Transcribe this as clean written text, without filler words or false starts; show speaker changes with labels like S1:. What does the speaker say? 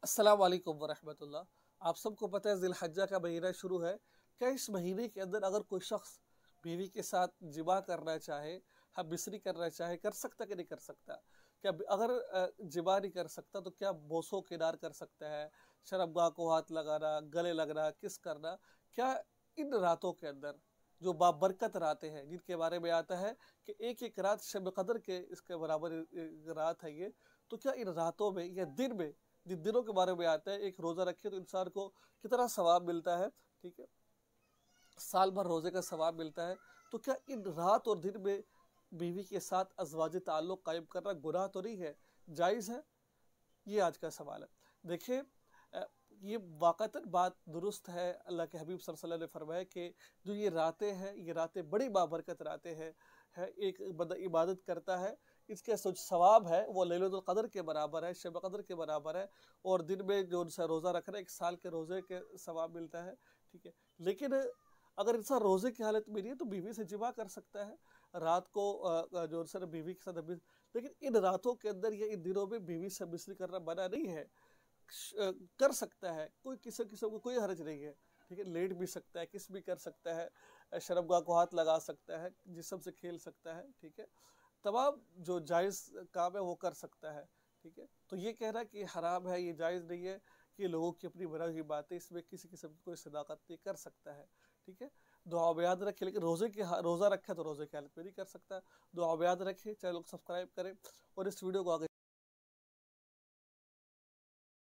S1: अस्सलाम वालेकुम वरहमतुल्लाह। आप सबको पता है ज़िलहज्जा का महीना शुरू है। क्या इस महीने के अंदर अगर कोई शख्स बीवी के साथ जिमा करना चाहे, हम बिसरी करना चाहे, कर सकता कि नहीं कर सकता? क्या अगर जिमा नहीं कर सकता तो क्या बोसो किनार कर सकता है? शर्मगाह को हाथ लगाना, गले लगना, किस करना, क्या इन रातों के अंदर जो बाबरकत रातें हैं जिनके बारे में आता है कि एक एक रात शब कदर के इसके बराबर रात है ये, तो क्या इन रातों में या दिन में, जिन दिनों के बारे में आता है, एक रोज़ा रखे तो इंसान को कितना सवाब मिलता है, ठीक है, साल भर रोज़े का सवाब मिलता है, तो क्या इन रात और दिन में बीवी के साथ अज़वाजी ताल्लुक़ कायम करना गुनाह तो नहीं है, जायज़ है? ये आज का सवाल है। देखिए, अ, ये वाक़तन बात दुरुस्त है। अल्लाह के हबीब सल्लल्लाहु अलैहि वसल्लम ने फरमाया कि जो ये रातें हैं, ये रातें बड़ी बाबरकत रातें हैं। एक बंदा इबादत करता है, इसका जो सवाब है वो लैलतुल क़द्र के बराबर है, शब क़द्र के बराबर है, और दिन में जो उनसे रोज़ा रखना, एक साल के रोज़े के सवाब मिलता है, ठीक है। लेकिन अगर इंसान रोज़े की हालत में नहीं है तो बीवी से जिमा कर सकता है। रात को जो उनसे बीवी के साथ, लेकिन इन रातों के अंदर या इन दिनों में बीवी से मिस्री करना मना नहीं है। कर सकता है, कोई किसी किस्म को कोई हर्ज नहीं है, ठीक है। लेट भी सकता है, किस भी कर सकता है, शर्मगाह को हाथ लगा सकता है, जिस्म से खेल सकता है, ठीक है। तमाम जो जायज़ काम है वो कर सकता है, ठीक है। तो ये कहना कि हराम है, ये जायज़ नहीं है, कि लोगों की अपनी बनाई हुई बातें, इसमें किसी किस्म की कोई सदाकत नहीं, कर सकता है, ठीक है। दुआ में याद रखें, लेकिन रोज़ा रखा तो रोज़े की हालत में नहीं कर सकता। दुआ में याद रखें, चैनल को सब्सक्राइब करें और इस वीडियो को आगे